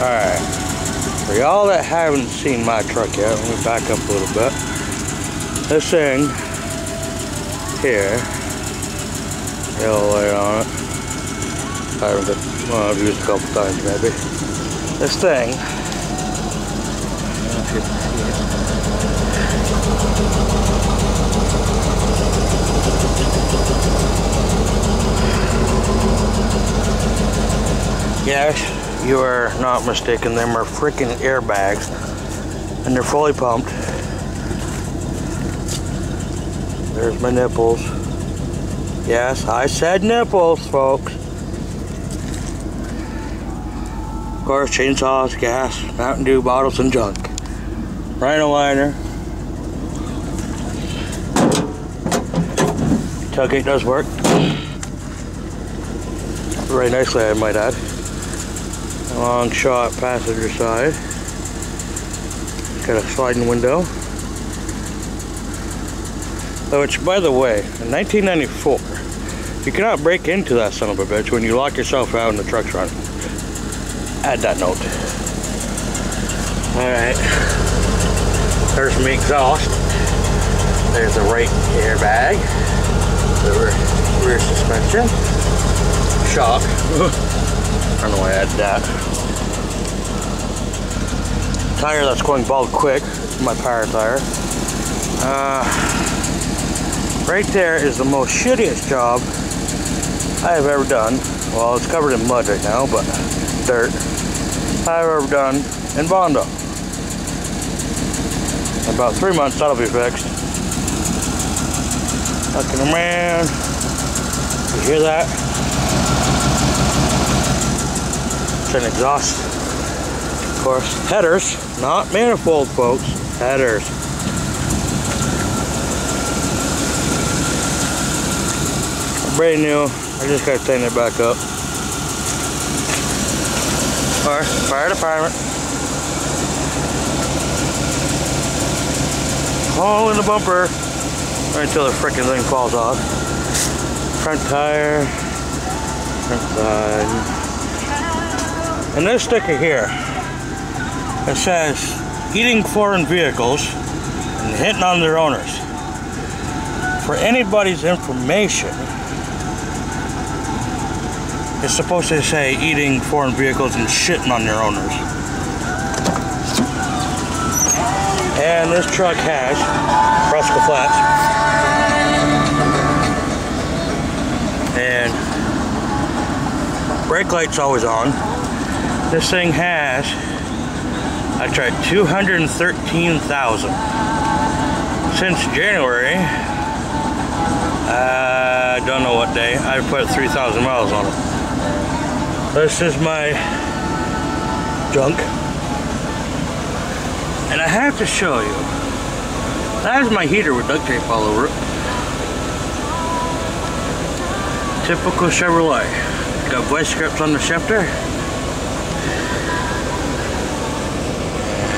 Alright, for y'all that haven't seen my truck yet, let me back up a little bit. This thing here, yellow light on it. I haven't got, well, I've used it a couple times maybe. This thing, yes, you are not mistaken, them are freaking airbags, and they're fully pumped. There's my nipples. Yes, I said nipples, folks. Of course, chainsaws, gas, Mountain Dew bottles, and junk. Rhino liner. Tailgate does work. Very nicely, I might add. Long shot passenger side. Got a sliding window. Which, by the way, in 1994, you cannot break into that son of a bitch when you lock yourself out and the truck's running. Add that note. Alright. There's my exhaust. There's the right airbag. The rear suspension. Shock. I don't know why I added that. Tire that's going bald quick. My power tire. Right there is the most shittiest job I have ever done. Well, it's covered in mud right now, but dirt. I've ever done in Bondo. In about 3 months, that'll be fixed. Fucking man. You hear that? It's an exhaust. Of course, headers, not manifold, folks. Headers. Brand new. I just gotta tighten it back up. Alright, fire department. Hole in the bumper. Right until the frickin' thing falls off. Front tire. Front side. And this sticker here, it says, eating foreign vehicles and hitting on their owners. For anybody's information, it's supposed to say eating foreign vehicles and shitting on their owners. And this truck has Fresco flats. And brake light's always on. This thing has, I tried 213,000. Since January, I don't know what day, I put 3,000 miles on it. This is my junk. And I have to show you, that is my heater with duct tape all over it. Typical Chevrolet. Got vice grips on the shifter.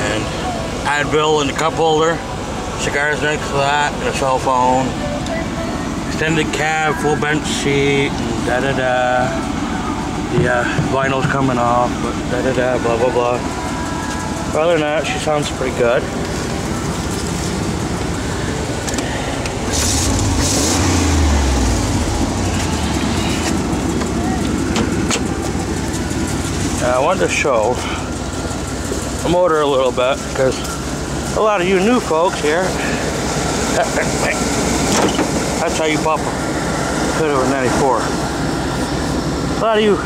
And Advil in the cup holder. Cigars next to that, and a cell phone. Extended cab, full bench seat, and da-da-da. The vinyl's coming off, but da-da-da, blah blah blah. Other than that, she sounds pretty good. I wanted to show the motor a little bit, because a lot of you new folks here, that's how you pop a hood over 94. A lot of you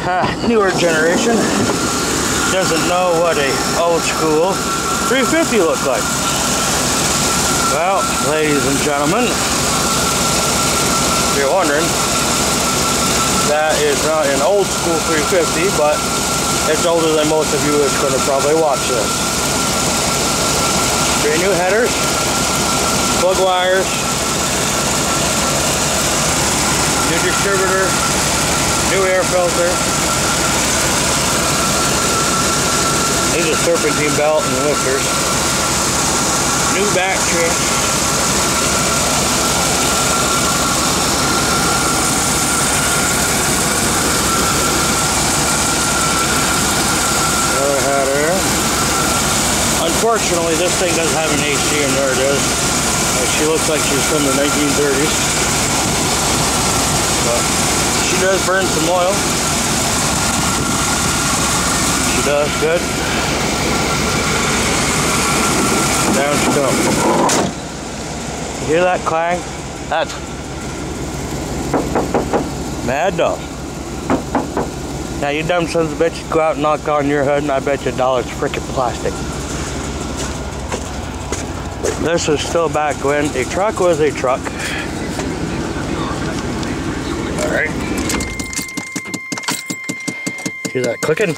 newer generation doesn't know what a old school 350 looked like. Well, ladies and gentlemen, if you're wondering, that is not an old school 350, but it's older than most of you is going to probably watch this. Brand new headers, plug wires, new distributor, new air filter. These are serpentine belt and lifters. New battery. Another header. Unfortunately, this thing does have an AC in there. It does. She looks like she's from the 1930s. But she does burn some oil. She does good. Down she goes. You hear that clang? That's mad dog. Now you dumb sons of bitches go out and knock on your hood and I bet you $1 it's freaking plastic. This is still back when a truck was a truck. Alright. See that clicking?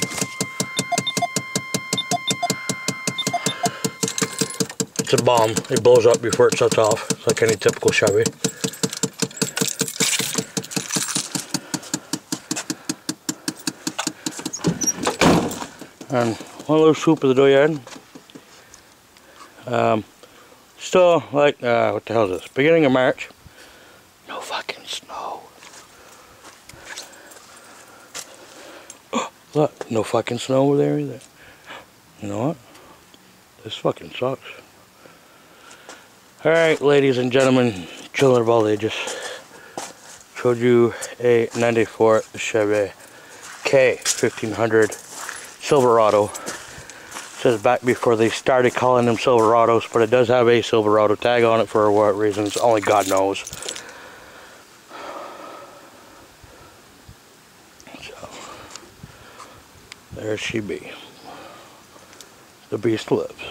It's a bomb. It blows up before it shuts off. It's like any typical Chevy. And one little swoop of the doyard. Still like, what the hell is this? Beginning of March. No fucking snow. Look, no fucking snow over there either. You know what? This fucking sucks. Alright, ladies and gentlemen, children of all ages. Showed you a 94 Chevy K1500 Silverado. Says back before they started calling them Silverados, but it does have a Silverado tag on it for what reasons, only God knows. So, there she be. The beast lives.